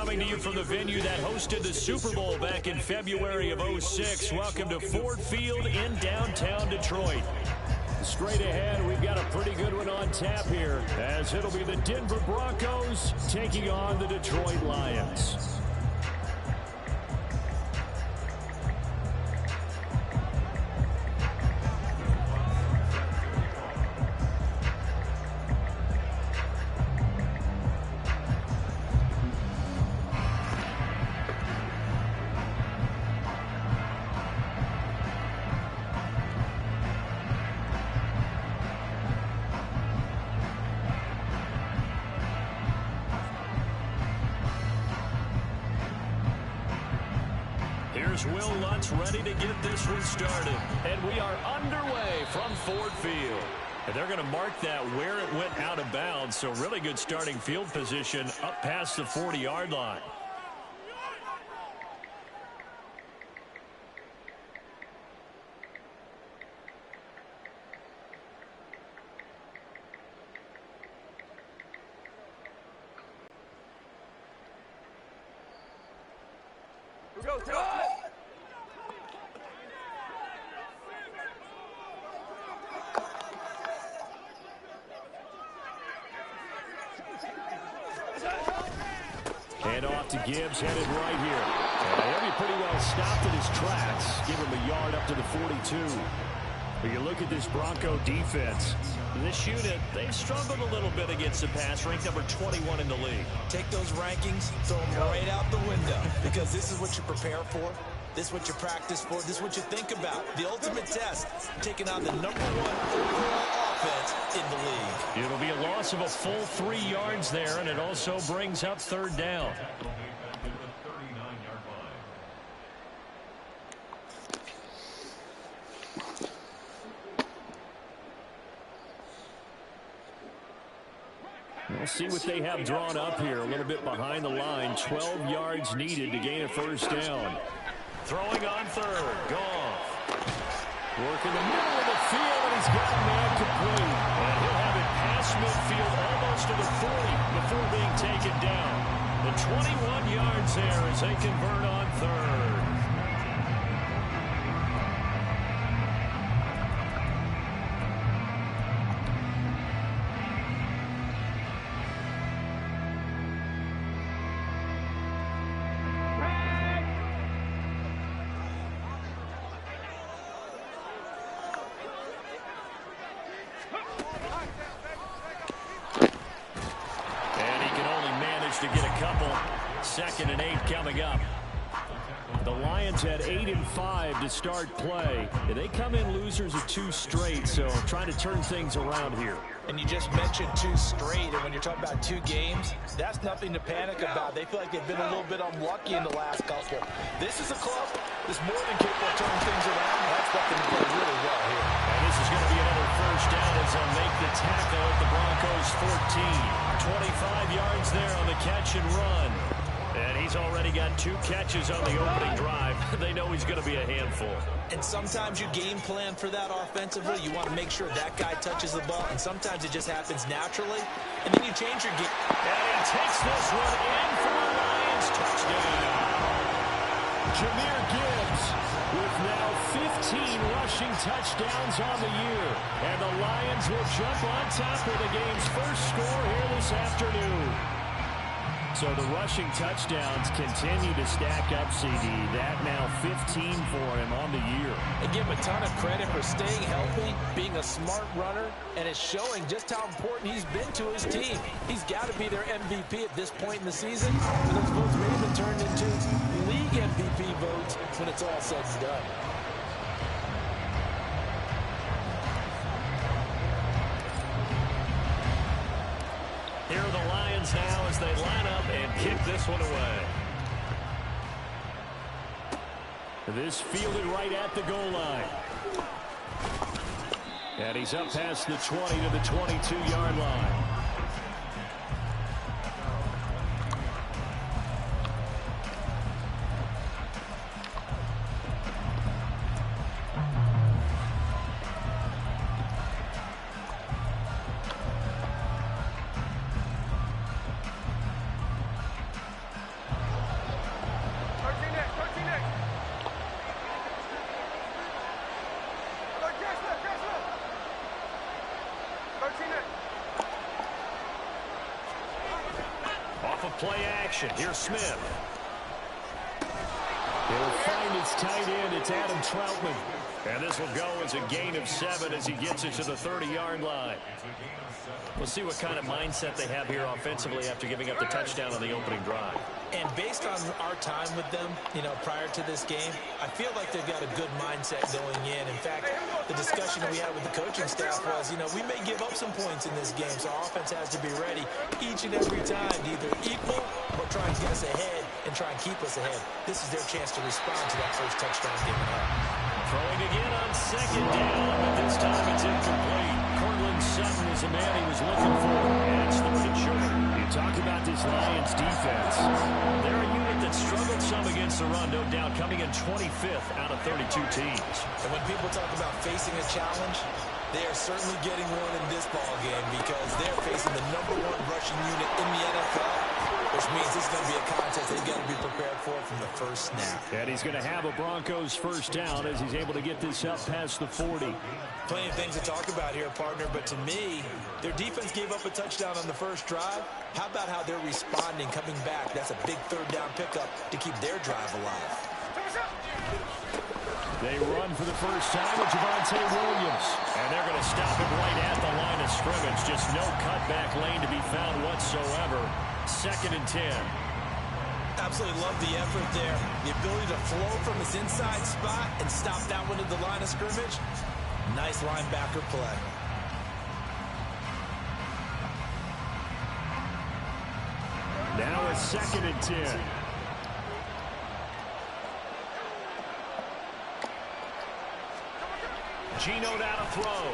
coming to you from the venue that hosted the Super Bowl back in February of '06. Welcome to Ford Field in downtown Detroit. Straight ahead, we've got a pretty good one on tap here, as it'll be the Denver Broncos taking on the Detroit Lions. Here's Will Lutz ready to get this one started. And we are underway from Ford Field. And they're going to mark that where it went out of bounds. So really good starting field position up past the 40-yard line. Go, Hand off to Gibbs, headed right here. He'll be pretty well stopped in his tracks. Give him a yard up to the 42. But you look at this Bronco defense. This unit, they've struggled a little bit against the pass, ranked number 21 in the league. Take those rankings, throw them right out the window, because this is what you prepare for. This is what you practice for. This is what you think about. The ultimate test, taking on the #1 overall offense in the league. It'll be a loss of a full 3 yards there, and it also brings up third down. We'll see what they have drawn up here. A little bit behind the line. 12 yards needed to gain a first down. Throwing on third. Goff. Working the middle of the field, and he's got a man complete. And he'll have it past midfield almost to the 40 before being taken down. The 21 yards there as they convert on third. To get a couple. 2nd and 8 coming up. The Lions had 8 and 5 to start play. And they come in losers of 2 straight, so trying to turn things around here. And you just mentioned 2 straight, and when you're talking about 2 games, that's nothing to panic about. They feel like they've been a little bit unlucky in the last couple. This is a club that's more than capable of turning things around. That's what they're doing really well here. And this is going to be another first down as they'll make the tackle at the Broncos 14. 25 yards there on the catch and run. And he's already got 2 catches on the opening drive. They know he's going to be a handful. And sometimes you game plan for that offensively. You want to make sure that guy touches the ball, and sometimes it just happens naturally. And then you change your game. And he takes this one in for a Lions touchdown. Jahmyr Gibbs with now 15 rushing touchdowns on the year. And the Lions will jump on top of the game's first score here this afternoon. So the rushing touchdowns continue to stack up, CD. That now 15 for him on the year. And give him a ton of credit for staying healthy, being a smart runner, and it's showing just how important he's been to his team. He's got to be their MVP at this point in the season. And those votes may have been turned into league MVP votes when it's all said and done. Here are the Lions now as they line up and kick this one away. This fielded right at the goal line. And he's up past the 20 to the 22-yard line. Play action. Here's Smith. He'll find his tight end. It's Adam Troutman. And this will go as a gain of 7 as he gets it to the 30-yard line. We'll see what kind of mindset they have here offensively after giving up the touchdown on the opening drive. And based on our time with them, prior to this game, I feel like they've got a good mindset going in. In fact, the discussion we had with the coaching staff was, we may give up some points in this game, so our offense has to be ready each and every time to either equal or try and get us ahead and try and keep us ahead. This is their chance to respond to that first touchdown given up. Throwing again on second down, but this time it's incomplete. Cortland Sutton is the man he was looking for, and it's third and short. You talk about this Lions defense. They're a unit that struggled some against the run, no doubt, coming in 25th out of 32 teams. And when people talk about facing a challenge, they are certainly getting one in this ball game because they're facing the #1 rushing unit in the NFL, which means this is going to be a contest they've got to be prepared for from the first snap. And he's going to have a Broncos first down as he's able to get this up past the 40. Plenty of things to talk about here, partner, but to me, their defense gave up a touchdown on the first drive. How about how they're responding, coming back? That's a big third down pickup to keep their drive alive. They run for the first time with Javonte Williams. And they're going to stop him right at the line of scrimmage. Just no cutback lane to be found whatsoever. 2nd and 10. Absolutely love the effort there. The ability to flow from his inside spot and stop that one at the line of scrimmage. Nice linebacker play. Now a 2nd and 10. Geno down to throw.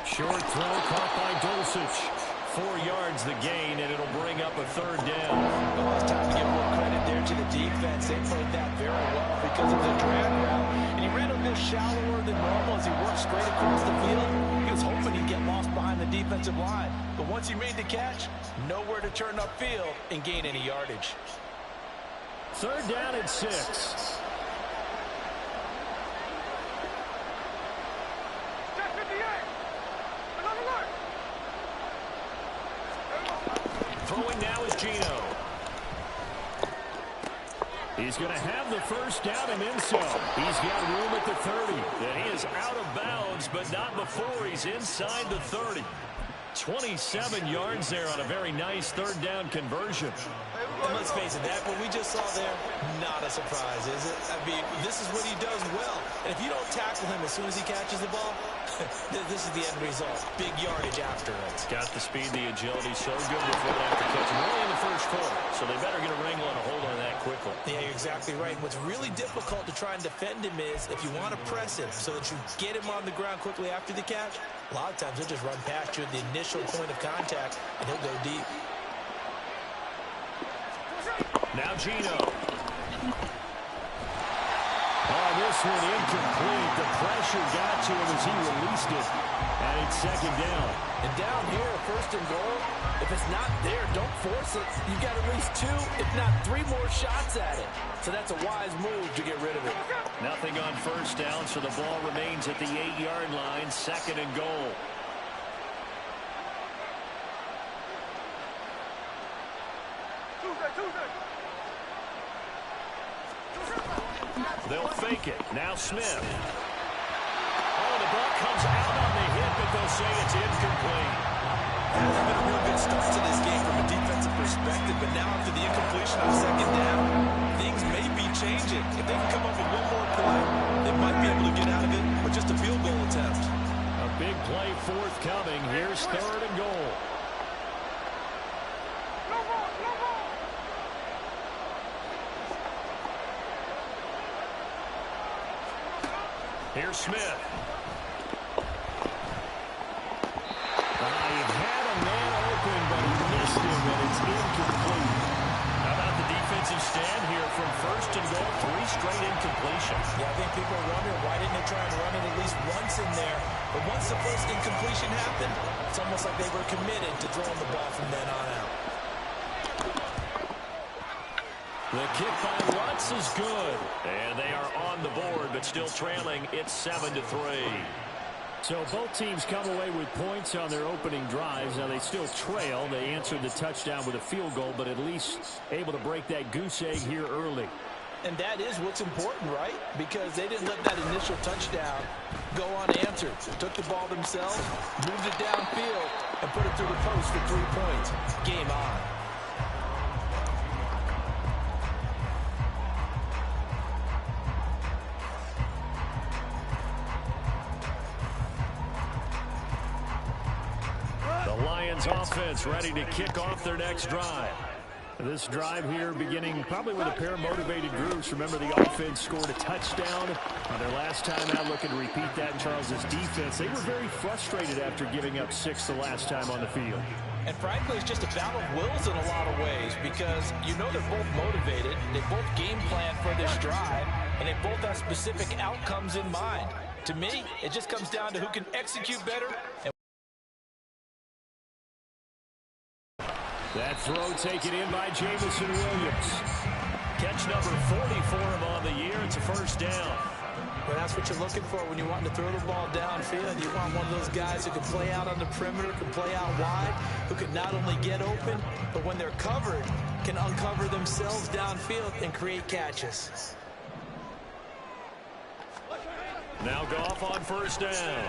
Short throw caught by Dulcich. 4 yards the gain, and it'll bring up a 3rd down. Well, it's time to give more credit there to the defense. They played that very well because of the drag route. And he ran a little shallower than normal as he worked straight across the field. He was hoping he'd get lost behind the defensive line. But once he made the catch, nowhere to turn upfield and gain any yardage. 3rd down and 6. Throwing now is Geno. He's going to have the first down and then some. He's got room at the 30. And he is out of bounds, but not before he's inside the 30. 27 yards there on a very nice 3rd down conversion. And let's face it, that what we just saw there, not a surprise, is it? I mean, this is what he does well. And if you don't tackle him as soon as he catches the ball, this is the end result. Big yardage after it. It's got the speed, the agility, so good before after catching. Only in the first quarter, so they better get a wrangle and a hold on that quickly. Yeah, you're exactly right. What's really difficult to try and defend him is if you want to press him so that you get him on the ground quickly after the catch, a lot of times he'll just run past you at the initial point of contact, and he'll go deep. Now Geno. Oh, this one incomplete. The pressure got to him as he released it. And it's 2nd down. And down here, 1st and goal, if it's not there, don't force it. You've got at least 2, if not 3 more shots at it. So that's a wise move to get rid of it. Nothing on 1st down, so the ball remains at the 8-yard line, 2nd and goal. They'll fake it. Now Smith. Oh, the ball comes out on the hit, but they'll say it's incomplete. Hasn't been a real good start to this game from a defensive perspective, but now after the incompletion on 2nd down, things may be changing. If they can come up with one more play, they might be able to get out of it with just a field goal attempt. A big play forthcoming. Here's 3rd and goal. Here's Smith. He had a man open, but he missed him, and it's incomplete. How about the defensive stand here from 1st and goal? 3 straight incompletions. Yeah, I think people are wondering why didn't they try and run it at least once in there. But once the first incompletion happened, it's almost like they were committed to throwing the ball from then on out. The kick by Lutz is good. And they are on the board, but still trailing. It's 7-3. So both teams come away with points on their opening drives. Now they still trail. They answered the touchdown with a field goal, but at least able to break that goose egg here early. And that is what's important, right? Because they didn't let that initial touchdown go unanswered. Took the ball themselves, moved it downfield, and put it through the post for 3 points. Game on. The Lions offense ready to kick off their next drive. This drive here beginning probably with a pair of motivated groups. Remember, the offense scored a touchdown on their last time out. Looking to repeat that in Charles's defense. They were very frustrated after giving up 6 the last time on the field. And frankly, it's just a battle of wills in a lot of ways because you know they're both motivated. They both game plan for this drive, and they both have specific outcomes in mind. To me, it just comes down to who can execute better. That throw taken in by Jameson Williams. Catch number 40 for him on the year. It's a first down. Well, that's what you're looking for when you want to throw the ball downfield. You want one of those guys who can play out on the perimeter, can play out wide, who can not only get open, but when they're covered, can uncover themselves downfield and create catches. Now Goff on first down.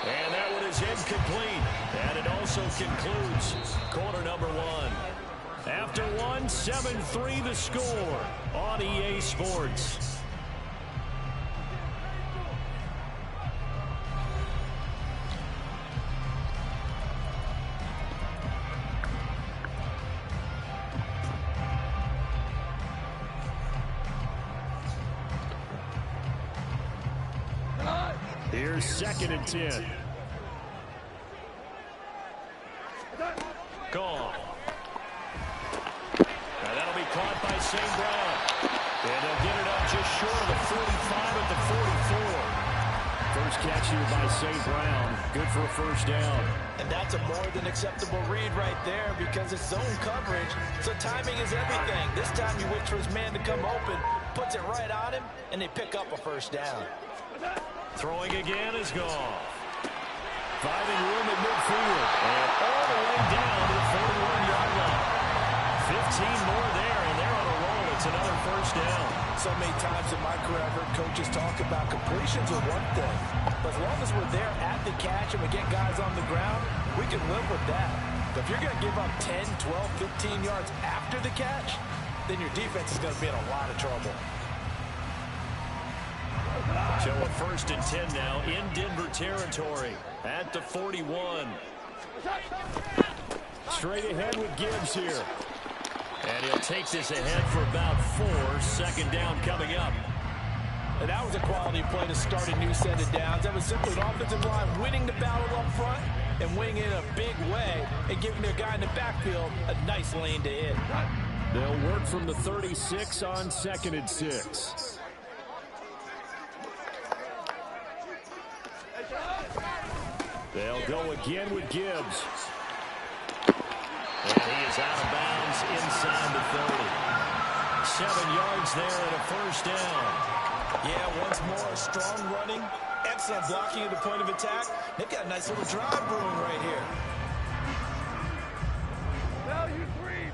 And that one is incomplete. And it also concludes quarter number 1. After one, 7-3 the score on EA Sports. Here's 2nd and 10. Gone. Now that'll be caught by St. Brown. And they'll get it up just short of the 45 at the 44. First catch here by St. Brown. Good for a first down. And that's a more than acceptable read right there because it's zone coverage, so timing is everything. This time you wait for his man to come open, puts it right on him, and they pick up a first down. Throwing again is Goff. Finding room at midfield. And all the way down to the 41-yard line. 15 more there, and they're on a roll. It's another first down. So many times in my career, I've heard coaches talk about completions are one thing. But as long as we're there at the catch and we get guys on the ground, we can live with that. But if you're going to give up 10, 12, 15 yards after the catch, then your defense is going to be in a lot of trouble. So a 1st and 10 now in Denver territory at the 41. Straight ahead with Gibbs here. And he'll take this ahead for about 4. 2nd down coming up. And that was a quality play to start a new set of downs. That was simply an offensive line winning the battle up front and winning in a big way and giving their guy in the backfield a nice lane to hit. They'll work from the 36 on 2nd and 6. They'll go again with Gibbs. And he is out of bounds inside the 30. 7 yards there and a first down. Yeah, once more, strong running, excellent blocking at the point of attack. They've got a nice little drive brewing right here. Value three.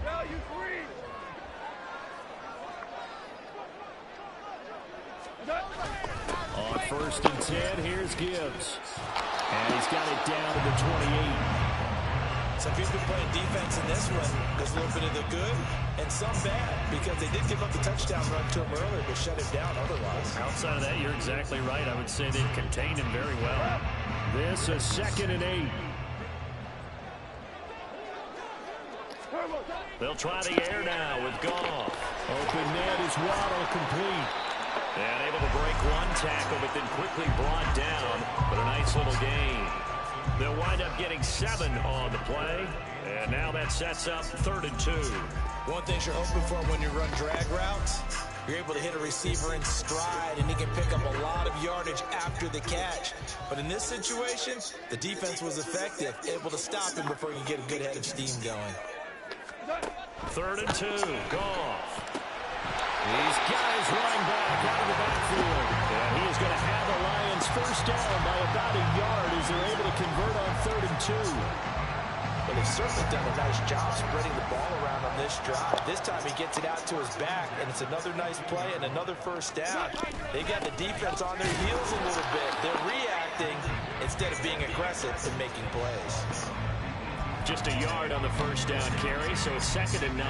On 1st and 10, here's Gibbs. And he's got it down to the 28. Some people playing defense in this one. There's a little bit of the good and some bad because they did give up the touchdown run to him earlier but shut it down otherwise. Outside of that, you're exactly right. I would say they've contained him very well. This is 2nd and 8. They'll try the air now with Goff. Open net is Waddle complete. And able to break one tackle, but then quickly brought down. But a nice little gain. They'll wind up getting 7 on the play. And now that sets up 3rd and 2. One thing you're hoping for when you run drag routes, you're able to hit a receiver in stride, and he can pick up a lot of yardage after the catch. But in this situation, the defense was effective, able to stop him before he could get a good head of steam going. 3rd and 2. Goff. These guys running back out of the backfield. And he is going to have a Lions first down by about a yard as they're able to convert on 3rd and 2. Well, they've certainly done a nice job spreading the ball around on this drive. This time he gets it out to his back, and it's another nice play and another first down. They got the defense on their heels a little bit. They're reacting instead of being aggressive and making plays. Just a yard on the first down carry, so it's 2nd and 9.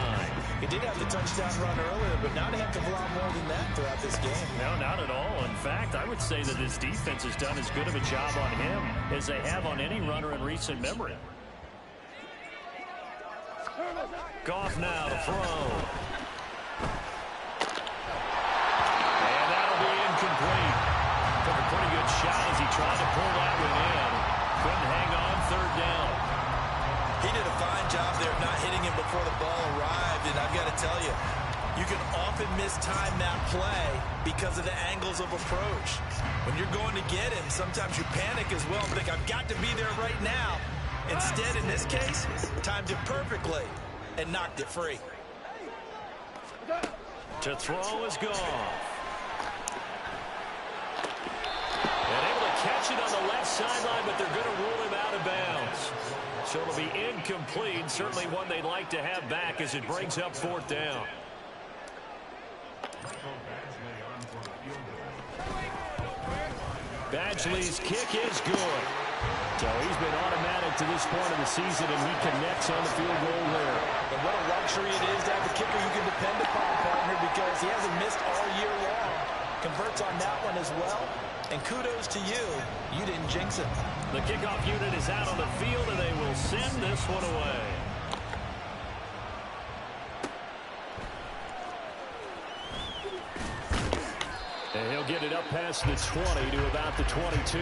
He did have the touchdown run earlier, but not a heck of a lot more than that throughout this game. No, not at all. In fact, I would say that this defense has done as good of a job on him as they have on any runner in recent memory. Goff now to throw. And that'll be incomplete. Took a pretty good shot as he tried to pull that one in. Couldn't hang on 3rd down. He did a fine job there of not hitting him before the ball arrived, and I've got to tell you, you can often mistime that play because of the angles of approach. When you're going to get him, sometimes you panic as well and think, I've got to be there right now. Instead, in this case, timed it perfectly and knocked it free. To throw is Goff. And able to catch it on the left sideline, but they're going to rule him out of bounds. So it'll be incomplete. Certainly one they'd like to have back as it brings up 4th down. Badgley's kick is good. So he's been automatic to this point of the season, and he connects on the field goal there. And what a luxury it is to have a kicker you can depend upon, partner, because he hasn't missed all year long. Converts on that one as well. And kudos to you. You didn't jinx him. The kickoff unit is out on the field, and they will send this one away. And he'll get it up past the 20 to about the 22.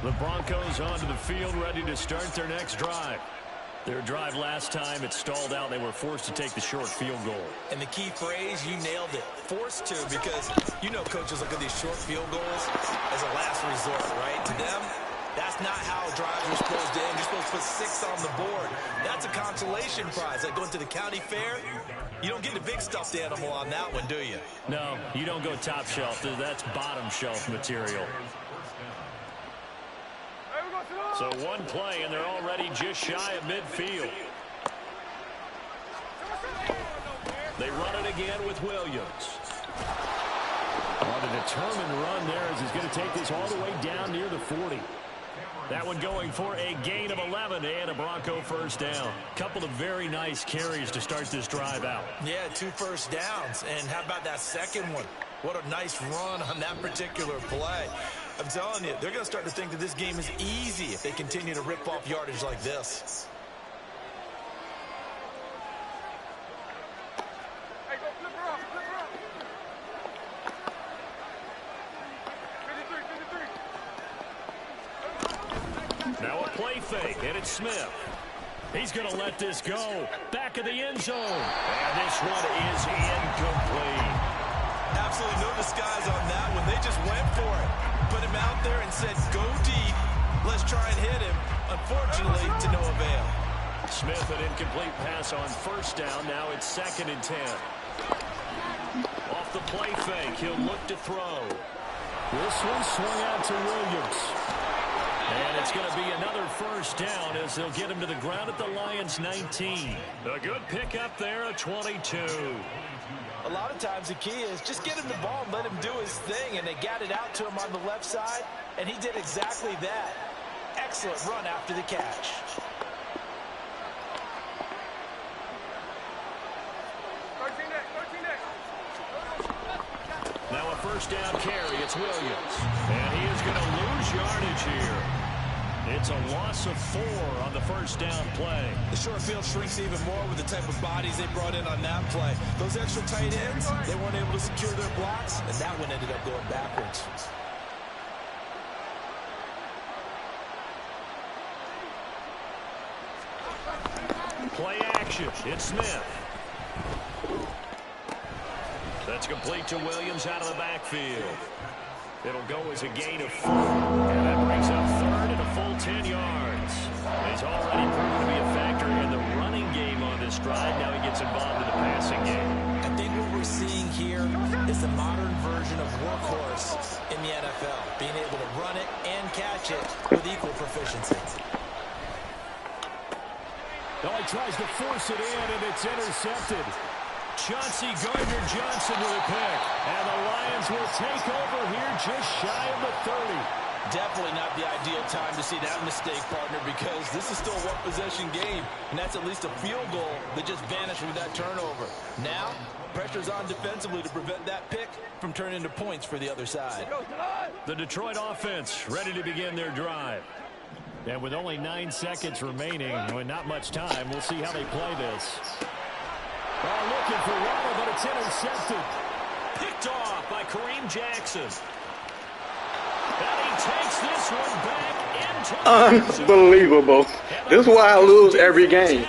The Broncos onto the field, ready to start their next drive. Their drive last time, it stalled out. They were forced to take the short field goal. And the key phrase, you nailed it. Forced to, because you know coaches look at these short field goals as a last resort, right? To them, that's not how drives are supposed to end. You're supposed to put 6 on the board. That's a consolation prize. Like going to the county fair, you don't get the big stuffed animal on that one, do you? No, you don't go top shelf. That's bottom shelf material. So one play, and they're already just shy of midfield. They run it again with Williams. On a determined run there as he's going to take this all the way down near the 40. That one going for a gain of 11 and a Bronco first down. Couple of very nice carries to start this drive out. Yeah, 2 first downs. And how about that second one? What a nice run on that particular play. I'm telling you, they're going to start to think that this game is easy if they continue to rip off yardage like this. Hey, go flip her off, flip her off. 53. Now a play fake, and it's Smith. He's going to let this go. Back of the end zone. And this one is incomplete. Absolutely no disguise on that one. They just went for it. Put him out there and said, go deep. Let's try and hit him. Unfortunately, to no avail. Smith, an incomplete pass on first down. Now it's 2nd and 10. Off the play fake, he'll look to throw. This one swung out to Williams. And it's going to be another first down as they'll get him to the ground at the Lions' 19. A good pickup there, a 22. A lot of times the key is just get him the ball and let him do his thing, and they got it out to him on the left side, and he did exactly that. Excellent run after the catch. Now a first down carry, it's Williams. And he is going to lose yardage here. It's a loss of 4 on the first down play. The short field shrinks even more with the type of bodies they brought in on that play. Those extra tight ends, they weren't able to secure their blocks, and that one ended up going backwards. Play action, it's Smith. That's complete to Williams out of the backfield. It'll go as a gain of 4. And that brings up third and a full 10 yards. He's already proven to be a factor in the running game on this drive. Now he gets involved in the passing game. I think what we're seeing here is the modern version of workhorse in the NFL, being able to run it and catch it with equal proficiency. Now he tries to force it in, and it's intercepted. Chauncey Gardner-Johnson with a pick. And the Lions will take over here just shy of the 30. Definitely not the ideal time to see that mistake, partner, because this is still a one-possession game, and that's at least a field goal that just vanished with that turnover. Now, pressure's on defensively to prevent that pick from turning into points for the other side. The Detroit offense ready to begin their drive. And with only 9 seconds remaining, and not much time, we'll see how they play this. Looking for Waddle, but it's intercepted. Picked off by Kareem Jackson. And he takes this one back into Unbelievable. This is why I lose every game.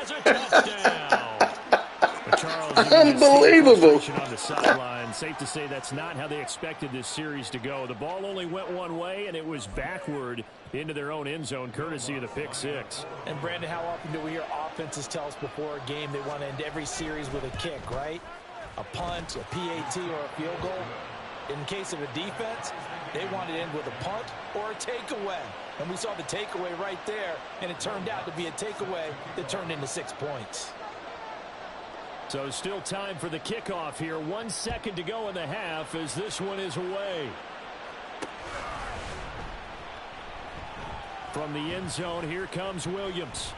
Unbelievable. On the sideline. Safe to say that's not how they expected this series to go. The ball only went one way, and it was backward into their own end zone, courtesy of the pick six. And, Brandon, how often do we hear offenses tell us before a game they want to end every series with a kick, right? A punt, a PAT, or a field goal. In case of a defense, they want to end with a punt or a takeaway. And we saw the takeaway right there, and it turned out to be a takeaway that turned into 6 points. So still time for the kickoff here. 1 second to go in the half as this one is away. From the end zone, here comes Williams.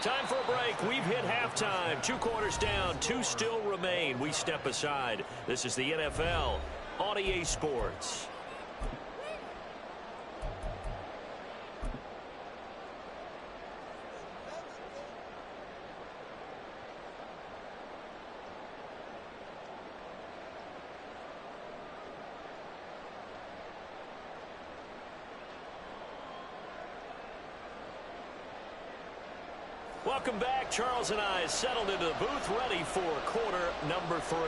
Time for a break. We've hit halftime. 2 quarters down. 2 still remain. We step aside. This is the NFL on EA Sports. Welcome back. Charles and I settled into the booth, ready for quarter number 3.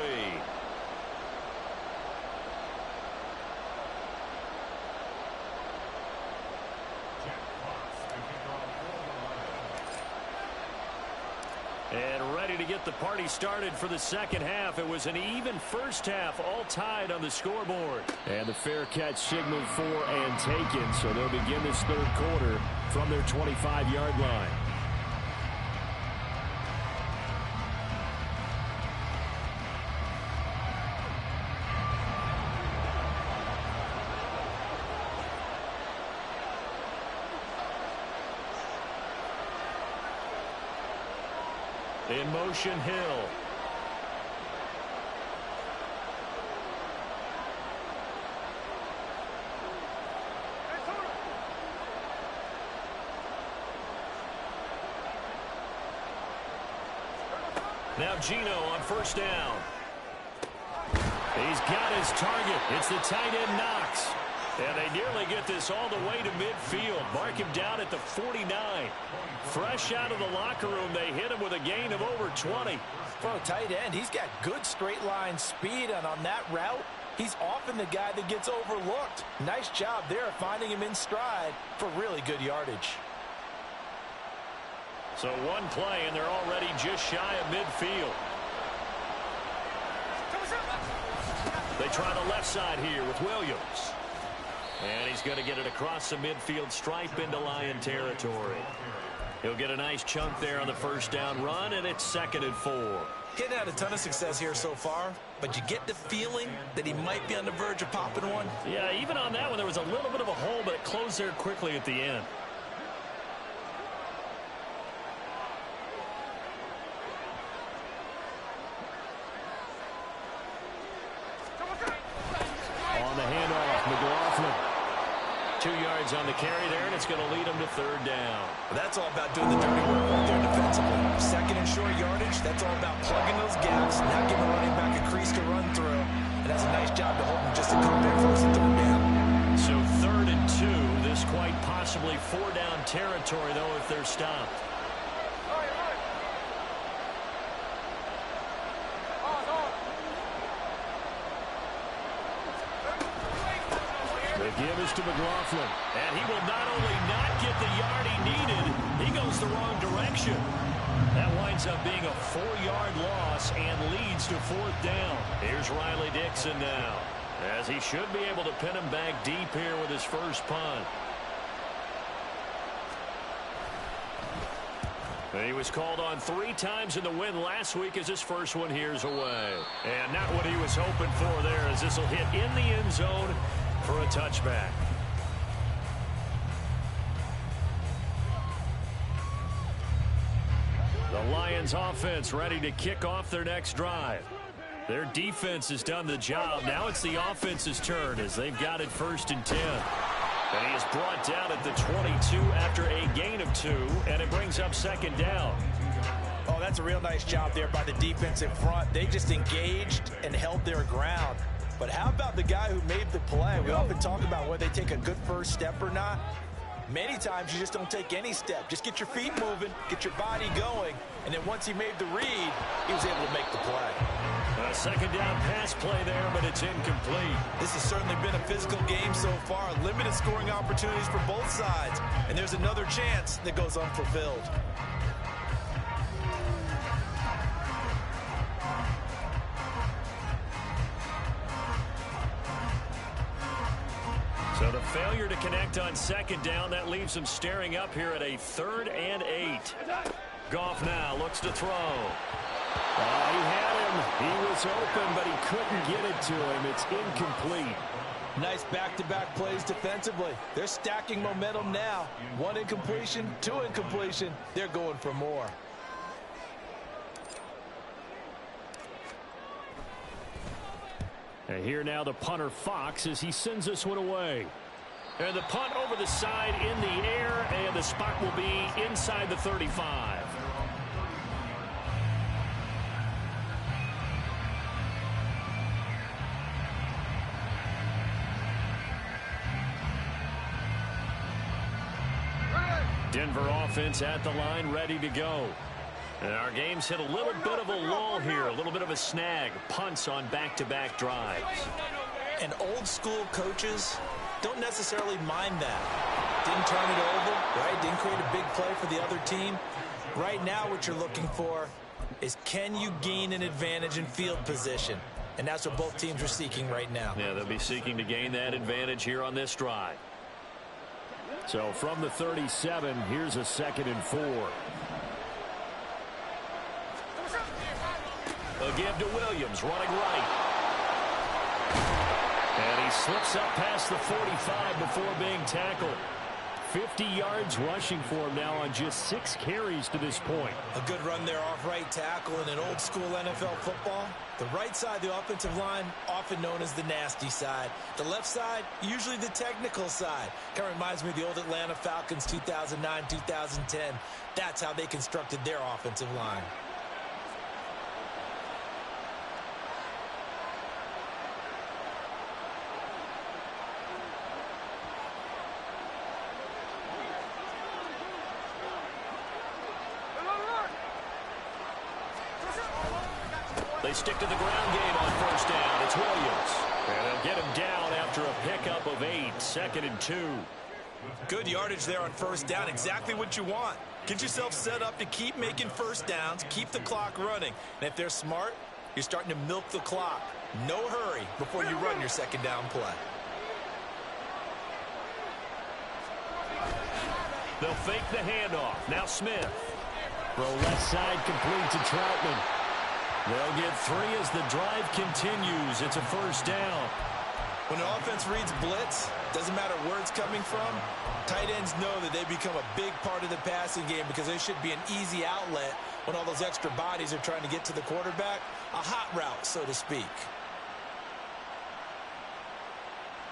And ready to get the party started for the second half. It was an even first half, all tied on the scoreboard. And the fair catch signaled for and taken, so they'll begin this third quarter from their 25-yard line. In motion, Hill. Now Geno on first down. He's got his target. It's the tight end Knox. And they nearly get this all the way to midfield. Mark him down at the 49. Fresh out of the locker room, they hit him with a gain of over 20. For a tight end, he's got good straight line speed, and on that route, he's often the guy that gets overlooked. Nice job there finding him in stride for really good yardage. So one play, and they're already just shy of midfield. They try the left side here with Williams. And he's going to get it across the midfield stripe into Lion territory. He'll get a nice chunk there on the first down run, and it's 2nd and 4. He's had a ton of success here so far, but you get the feeling that he might be on the verge of popping one. Yeah, even on that one, there was a little bit of a hole, but it closed there quickly at the end. On the handoff, McLaughlin. 2 yards on the carry there, and it's going to lead him to 3rd down. That's all about doing the dirty work right there defensively. 2nd and short yardage, that's all about plugging those gaps, not giving running back a crease to run through. And that's a nice job to hold him just a couple there for us to 3rd down. So 3rd and 2, this quite possibly 4-down territory, though, if they're stopped. The give is to McLaughlin. And he will not only not get the yard he needed, he goes the wrong direction. That winds up being a 4-yard loss and leads to 4th down. Here's Riley Dixon now, as he should be able to pin him back deep here with his first punt. He was called on 3 times in the win last week as his first one here's away. And not what he was hoping for there, as this will hit in the end zone for a touchback. The Lions offense ready to kick off their next drive. Their defense has done the job. Now it's the offense's turn as they've got it 1st and 10. And he is brought down at the 22 after a gain of 2, and it brings up 2nd down. Oh, that's a real nice job there by the defense in front. They just engaged and held their ground. But how about the guy who made the play? We often talk about whether they take a good first step or not. Many times you just don't take any step. Just get your feet moving, get your body going, and then once he made the read, he was able to make the play. A 2nd down pass play there, but it's incomplete. This has certainly been a physical game so far. Limited scoring opportunities for both sides. And there's another chance that goes unfulfilled. So the failure to connect on 2nd down, that leaves him staring up here at a 3rd and 8. Goff now looks to throw. He had him. He was open, but he couldn't get it to him. It's incomplete. Nice back-to-back plays defensively. They're stacking momentum now. 1 incompletion, 2 incompletion. They're going for more. And here now the punter Fox as he sends this one away. And the punt over the side in the air, and the spot will be inside the 35. Denver offense at the line, ready to go. And our game's hit a little bit of a lull here, a little bit of a snag. Punts on back-to-back drives. And old-school coaches don't necessarily mind that. Didn't turn it over, right? Didn't create a big play for the other team. Right now what you're looking for is, can you gain an advantage in field position? And that's what both teams are seeking right now. Yeah, they'll be seeking to gain that advantage here on this drive. So from the 37, here's a 2nd and 4. A give to Williams, running right. And he slips up past the 45 before being tackled. 50 yards rushing for him now on just 6 carries to this point. A good run there off right tackle in an old school NFL football. The right side, the offensive line, often known as the nasty side. The left side, usually the technical side. Kind of reminds me of the old Atlanta Falcons 2009, 2010. That's how they constructed their offensive line. They stick to the ground game on 1st down. It's Williams. And they'll get him down after a pickup of 8, 2nd and 2. Good yardage there on 1st down. Exactly what you want. Get yourself set up to keep making 1st downs, keep the clock running. And if they're smart, you're starting to milk the clock. No hurry before you run your 2nd down play. They'll fake the handoff. Now Smith. Throw left side complete to Troutman. They'll get 3 as the drive continues. It's a 1st down. When the offense reads blitz, doesn't matter where it's coming from, tight ends know that they become a big part of the passing game because they should be an easy outlet when all those extra bodies are trying to get to the quarterback. A hot route, so to speak.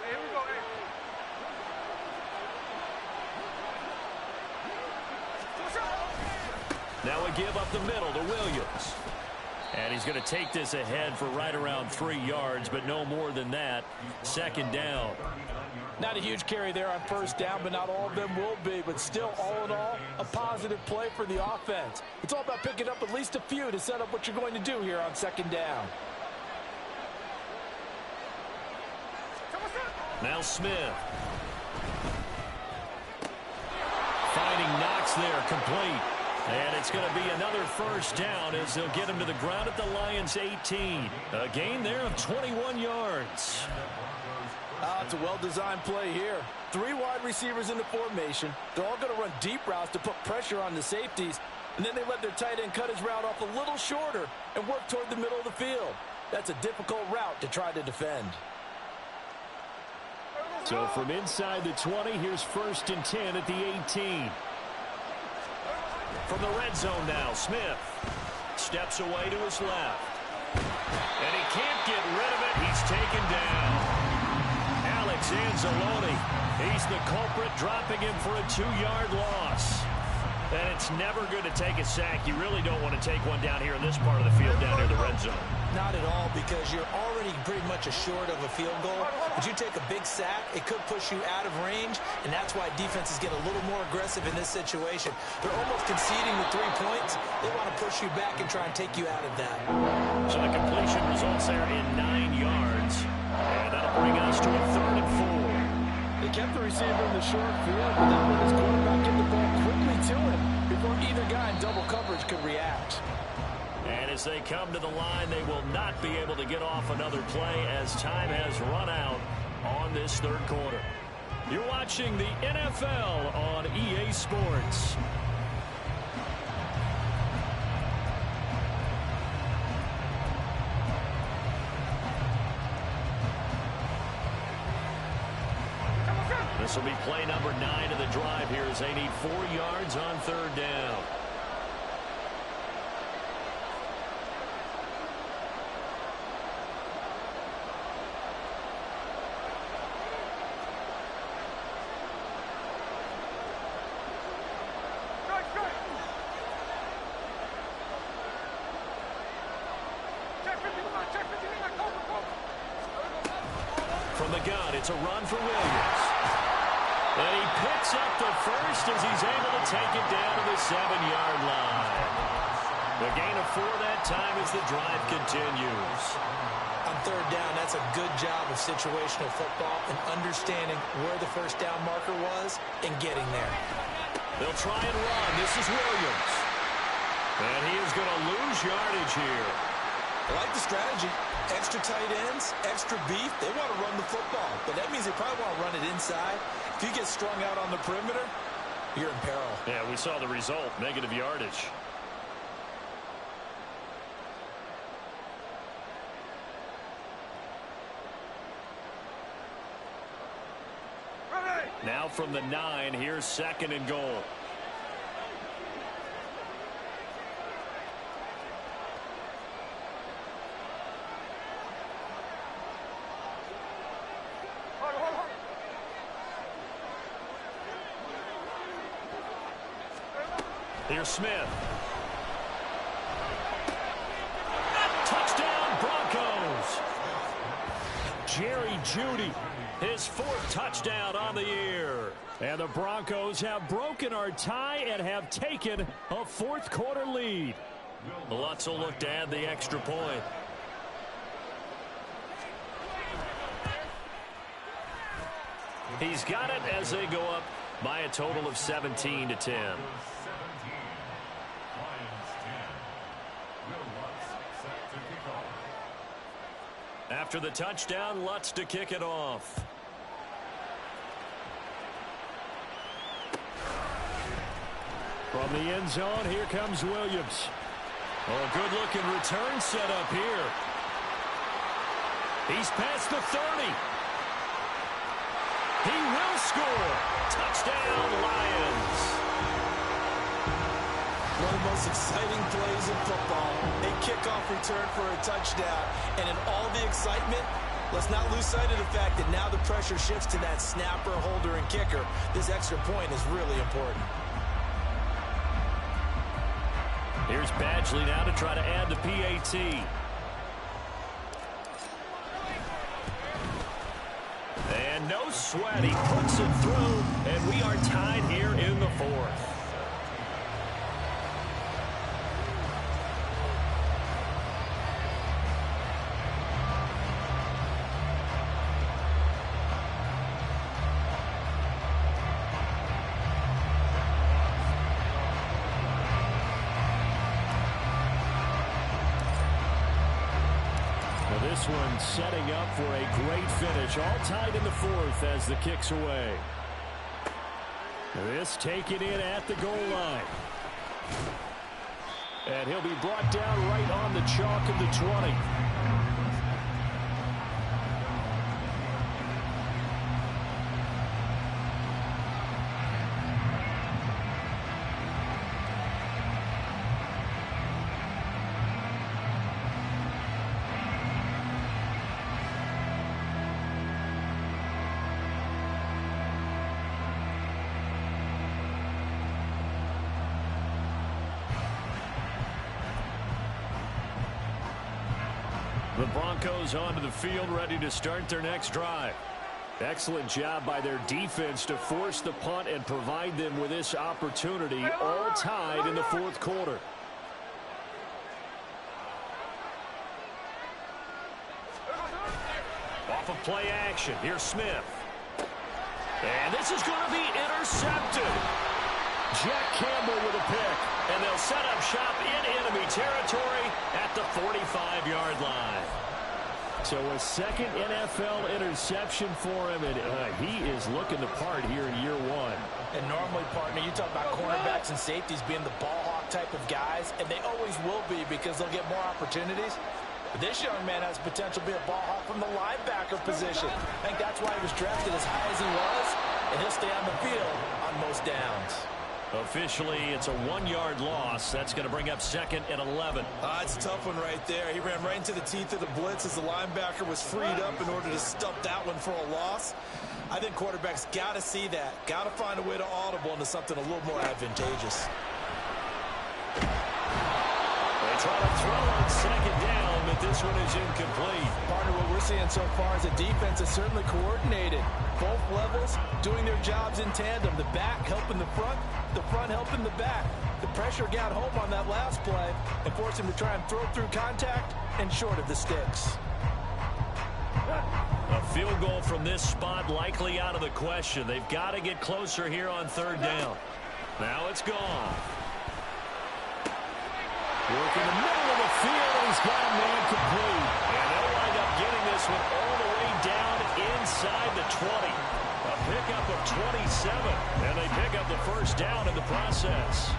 Here we go, Now a give up the middle to Williams. And he's going to take this ahead for right around 3 yards, but no more than that. 2nd down. Not a huge carry there on 1st down, but not all of them will be. But still, all in all, a positive play for the offense. It's all about picking up at least a few to set up what you're going to do here on 2nd down. Now Smith. Finding Knox there, complete. And it's going to be another first down as they'll get him to the ground at the Lions' 18. A gain there of 21 yards. It's a well-designed play here. 3 wide receivers in the formation. They're all going to run deep routes to put pressure on the safeties. And then they let their tight end cut his route off a little shorter and work toward the middle of the field. That's a difficult route to try to defend. So from inside the 20, here's 1st and 10 at the 18. From the red zone now, Smith steps away to his left. And he can't get rid of it. He's taken down. Alex Anzalone, he's the culprit, dropping him for a 2-yard loss. And it's never good to take a sack. You really don't want to take one down here in this part of the field, down near the red zone. Not at all, because you're already pretty much assured of a field goal. But you take a big sack, it could push you out of range, and that's why defenses get a little more aggressive in this situation. They're almost conceding the 3 points. They want to push you back and try and take you out of that. So the completion results there in 9 yards. And that'll bring us to a 3rd and 4. They kept the receiver in the short field, but then let his quarterback get the ball quickly to him before either guy in double coverage could react. And as they come to the line, they will not be able to get off another play as time has run out on this 3rd quarter. You're watching the NFL on EA Sports. This will be play number 9 of the drive here as they need 4 yards on 3rd down. From the gun, it's a run for Williams. And he picks up the first as he's able to take it down to the 7-yard line. The gain of 4 that time as the drive continues. On 3rd down, that's a good job of situational football and understanding where the first down marker was and getting there. They'll try and run. This is Williams. And he is going to lose yardage here. I like the strategy. Extra tight ends, extra beef. They want to run the football, but that means they probably want to run it inside. If you get strung out on the perimeter, you're in peril. Yeah, we saw the result, negative yardage. Now from the 9, here's 2nd and goal. Here's Smith. Touchdown, Broncos. Jerry Jeudy, his 4th touchdown on the year. And the Broncos have broken our tie and have taken a 4th quarter lead. Lutz will look to add the extra point. He's got it as they go up by a total of 17-10. After the touchdown, Lutz to kick it off. From the end zone, here comes Williams. Oh, good-looking return set up here. He's past the 30. He will score. Touchdown, Lions. One of the most exciting plays in football. A kickoff return for a touchdown. And in all the excitement, let's not lose sight of the fact that now the pressure shifts to that snapper, holder, and kicker. This extra point is really important. Here's Badgley now to try to add the PAT. And no sweat. He puts it through, and we are tied here in the 4th. this one setting up for a great finish. All tied in the fourth as the kick's away. This taken in at the goal line. And he'll be brought down right on the chalk of the 20. The Broncos onto the field, ready to start their next drive. Excellent job by their defense to force the punt and provide them with this opportunity, all tied in the fourth quarter. Off of play action, here's Smith. And this is going to be intercepted. Jack Campbell with a pick, and they'll set up shop in enemy territory at the 45-yard line. So a second NFL interception for him, and he is looking the part here in year one. And normally, partner, you talk about cornerbacks and safeties being the ball hawk type of guys, and they always will be because they'll get more opportunities. But this young man has potential to be a ball hawk from the linebacker position. I think that's why he was drafted as high as he was, and he'll stay on the field on most downs. Officially, it's a 1-yard loss. That's going to bring up 2nd and 11. It's a tough one right there. He ran right into the teeth of the blitz as the linebacker was freed up in order to stump that one for a loss. I think quarterbacks got to see that. Got to find a way to audible into something a little more advantageous. They try to throw on 2nd down, but this one is incomplete. Partner, what we're seeing so far is the defense is certainly coordinated. Both levels doing their jobs in tandem. The back helping the front helping the back. The pressure got home on that last play and forced him to try and throw through contact and short of the sticks. A field goal from this spot likely out of the question. They've got to get closer here on 3rd down. Now it's gone. Work in the middle of the field, and he's got a man complete. And they'll wind up getting this one all the way down inside the 20. A pickup of 27, and they pick up the 1st down in the process.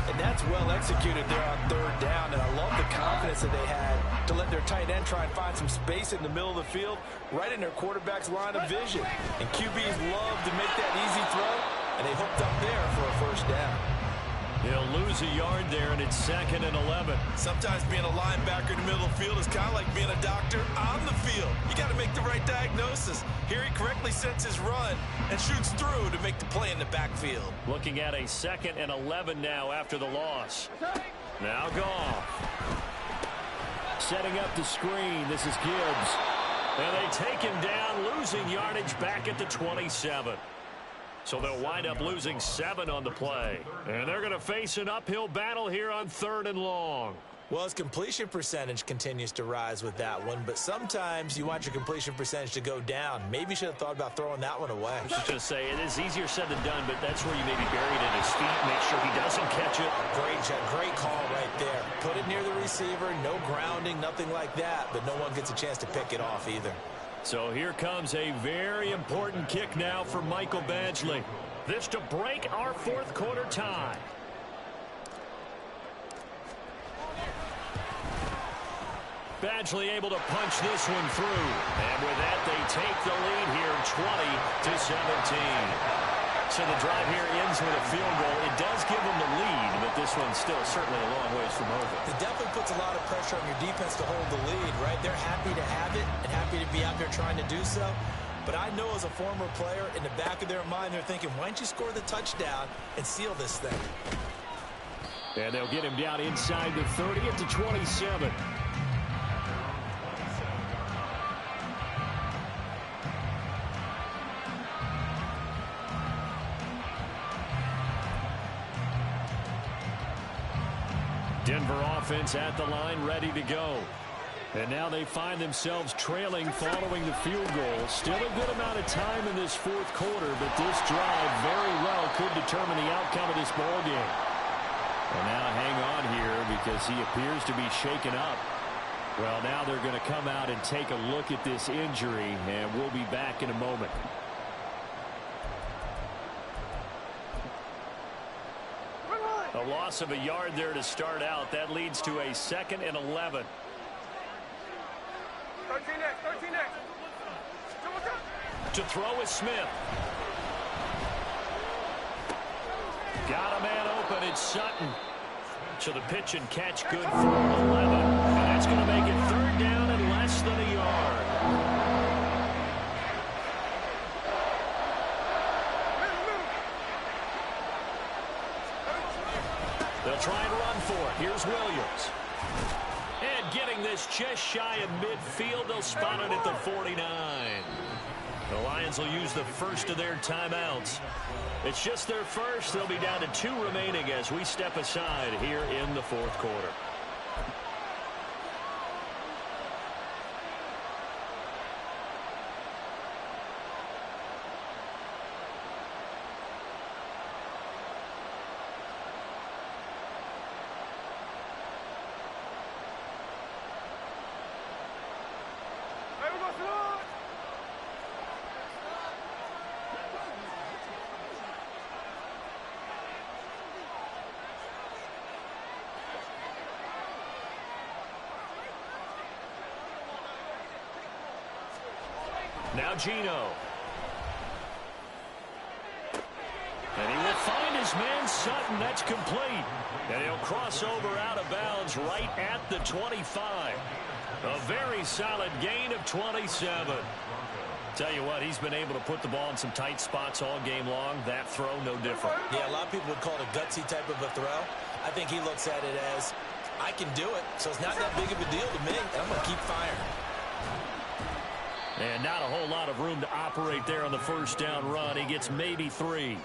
And that's well executed there on 3rd down, and I love the confidence that they had to let their tight end try and find some space in the middle of the field, right in their quarterback's line of vision. And QBs love to make that easy throw, and they hooked up there for a 1st down. He'll lose a yard there, and it's 2nd and 11. Sometimes being a linebacker in the middle of the field is kind of like being a doctor on the field. You got to make the right diagnosis. Here he correctly sets his run and shoots through to make the play in the backfield. Looking at a 2nd and 11 now after the loss. Now Goff. Setting up the screen. This is Gibbs. And they take him down, losing yardage back at the 27. So they'll wind up losing 7 on the play. And they're going to face an uphill battle here on 3rd and long. Well, his completion percentage continues to rise with that one, but sometimes you want your completion percentage to go down. Maybe you should have thought about throwing that one away. I was just going to say, it is easier said than done, but that's where you maybe bury it at his feet, make sure he doesn't catch it. Great call right there. Put it near the receiver, no grounding, nothing like that, but no one gets a chance to pick it off either. So here comes a very important kick now for Michael Badgley. This to break our 4th quarter tie. Badgley able to punch this one through. And with that, they take the lead here 20-17. So the drive here ends with a field goal. It does give them the lead, but this one's still certainly a long ways from over. It definitely puts a lot of pressure on your defense to hold the lead, right? They're happy to have it and happy to be out there trying to do so. But I know as a former player, in the back of their mind, they're thinking, why don't you score the touchdown and seal this thing? And they'll get him down inside the 30 at the 27. Denver offense at the line, ready to go. And now they find themselves trailing following the field goal. Still a good amount of time in this 4th quarter, but this drive very well could determine the outcome of this ball game. And now hang on here because he appears to be shaken up. Well, now they're going to come out and take a look at this injury, and we'll be back in a moment. A loss of a yard there to start out. That leads to a 2nd and 11. 13 next. To throw is Smith. Got a man open. It's Sutton. So the pitch and catch good for 11. And that's going to make it 3rd down and less than a yard. They'll try and run for it. Here's Williams. And getting this just shy of midfield. They'll spot it at the 49. The Lions will use the first of their timeouts. It's just their first. They'll be down to 2 remaining as we step aside here in the 4th quarter. Now Geno. And he will find his man Sutton. That's complete. And he'll cross over out of bounds right at the 25. A very solid gain of 27. Tell you what, he's been able to put the ball in some tight spots all game long. That throw, no different. Yeah, a lot of people would call it a gutsy type of a throw. I think he looks at it as, I can do it, so it's not that big of a deal to me, and I'm going to keep firing. And not a whole lot of room to operate there on the first down run. He gets maybe 3.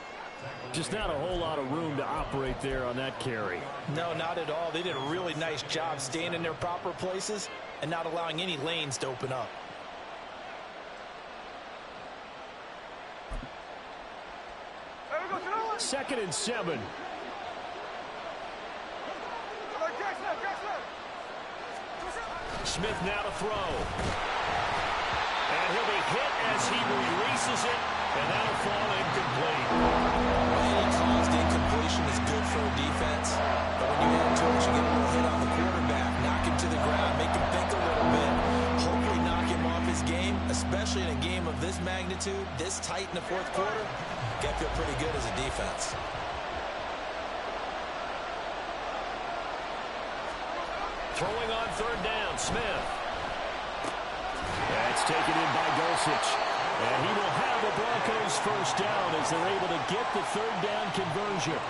Just not a whole lot of room to operate there on that carry. No, not at all. They did a really nice job staying in their proper places and not allowing any lanes to open up. Second and 7. Smith now to throw. And he'll be hit as he releases it, and that'll fall incomplete. Any caused incompletion is good for a defense, but when you have tools, you get a little hit on the quarterback, knock him to the ground, make him think a little bit, hopefully knock him off his game, especially in a game of this magnitude, this tight in the 4th quarter. Got to feel pretty good as a defense. Throwing on 3rd down, Smith. That's taken in by Dulcich. And he will have the Broncos first down as they're able to get the 3rd down conversion.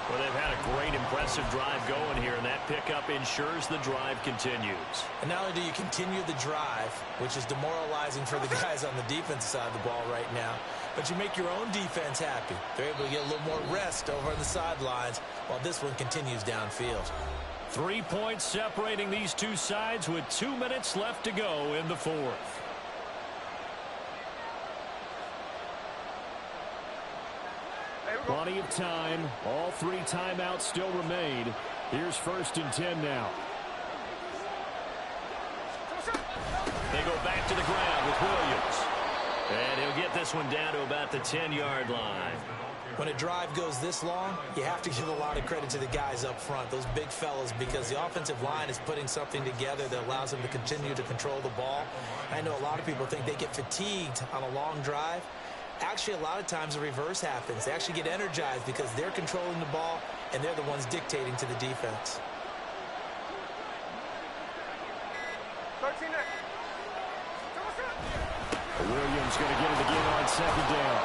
Well, they've had a great, impressive drive going here, and that pickup ensures the drive continues. And not only do you continue the drive, which is demoralizing for the guys on the defensive side of the ball right now, but you make your own defense happy. They're able to get a little more rest over on the sidelines while this one continues downfield. 3 points separating these two sides with 2 minutes left to go in the 4th. Plenty of time. All 3 timeouts still remain. Here's 1st and 10 now. They go back to the ground with Williams. And he'll get this one down to about the 10-yard line. When a drive goes this long, you have to give a lot of credit to the guys up front, those big fellas, because the offensive line is putting something together that allows them to continue to control the ball. I know a lot of people think they get fatigued on a long drive. Actually, a lot of times the reverse happens. They actually get energized because they're controlling the ball, and they're the ones dictating to the defense. 13 next. Williams going to get it again on 2nd down.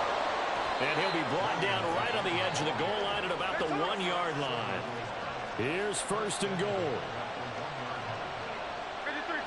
And he'll be brought down right on the edge of the goal line at about the 1-yard line. Here's 1st and goal. 53.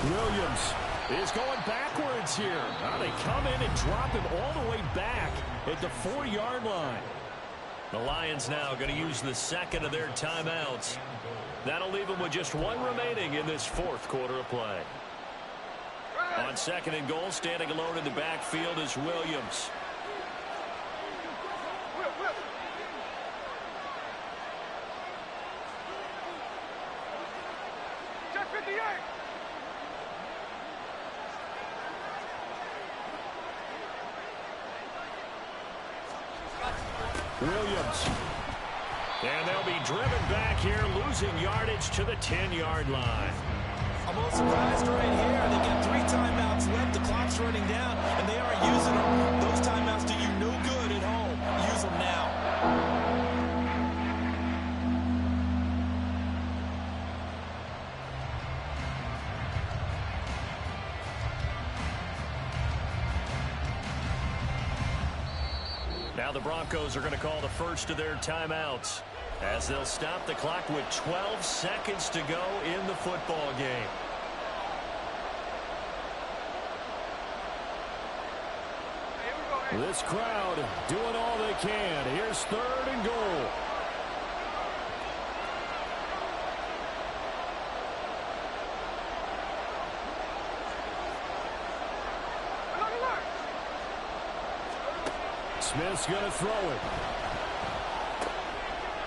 Williams is going backwards here. Now they come in and drop him all the way back at the 4-yard line. The Lions now going to use the second of their timeouts. That'll leave them with just one remaining in this fourth quarter of play. On second and goal, standing alone in the backfield is Williams. Check 58. Williams. And they'll be driven back here, losing yardage to the 10-yard line. I'm a little surprised right here. They got 3 timeouts left. The clock's running down, and they aren't using them. Those timeouts do you no good at home. Use them now. Now the Broncos are going to call the first of their timeouts as they'll stop the clock with 12 seconds to go in the football game. This crowd doing all they can. Here's third and goal. Smith's going to throw it.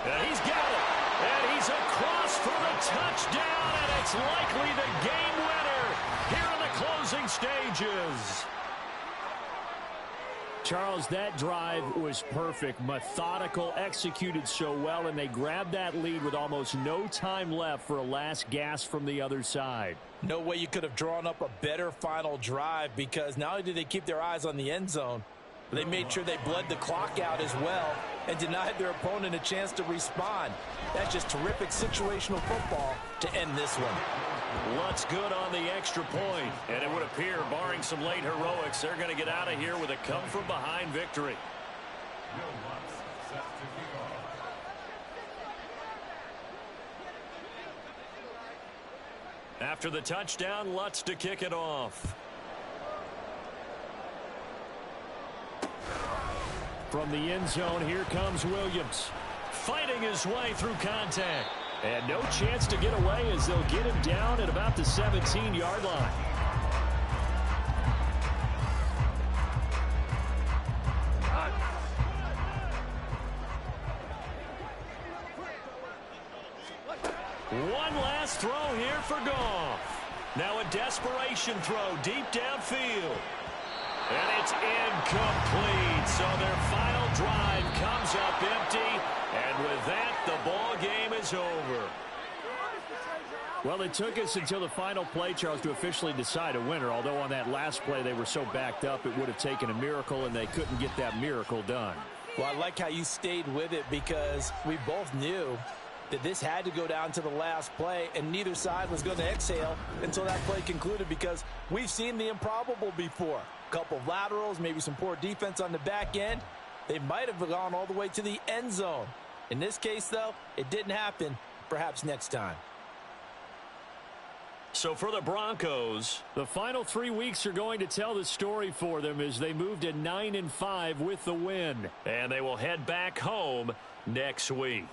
And he's got it. And he's across for the touchdown, and it's likely the game winner here in the closing stages. Charles, that drive was perfect, methodical, executed so well, and they grabbed that lead with almost no time left for a last gasp from the other side. No way you could have drawn up a better final drive, because not only did they keep their eyes on the end zone, but they made sure they bled the clock out as well and denied their opponent a chance to respond. That's just terrific situational football to end this one. Lutz good on the extra point, and it would appear, barring some late heroics, they're going to get out of here with a come-from-behind victory. After the touchdown, Lutz to kick it off. From the end zone, here comes Williams, fighting his way through contact. And no chance to get away as they'll get him down at about the 17-yard line. One last throw here for Goff. Now a desperation throw deep downfield. And it's incomplete. So their final drive comes up empty. And with that, the ball game is over. Well, it took us until the final play, Charles, to officially decide a winner. Although on that last play they were so backed up, it would have taken a miracle, and they couldn't get that miracle done. Well, I like how you stayed with it, because we both knew that this had to go down to the last play, and neither side was going to exhale until that play concluded, because we've seen the improbable before. A couple of laterals, maybe some poor defense on the back end. They might have gone all the way to the end zone. In this case, though, it didn't happen. Perhaps next time. So for the Broncos, the final 3 weeks are going to tell the story for them as they move to 9-5 with the win. And they will head back home next week.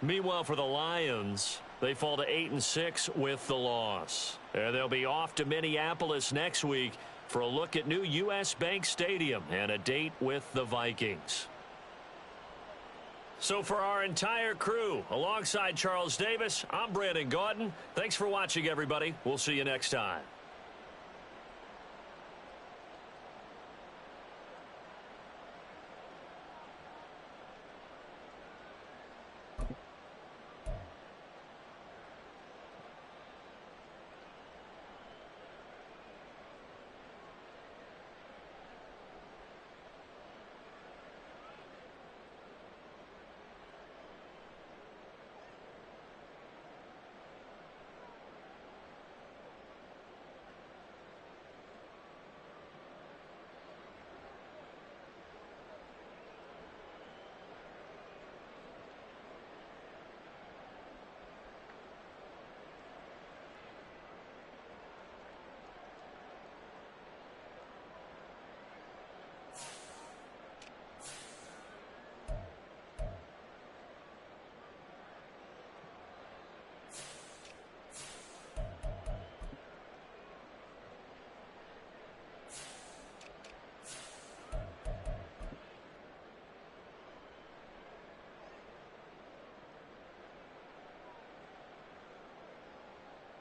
Meanwhile, for the Lions, they fall to 8-6 with the loss. And they'll be off to Minneapolis next week for a look at new U.S. Bank Stadium and a date with the Vikings. So for our entire crew, alongside Charles Davis, I'm Brandon Gaudin. Thanks for watching, everybody. We'll see you next time.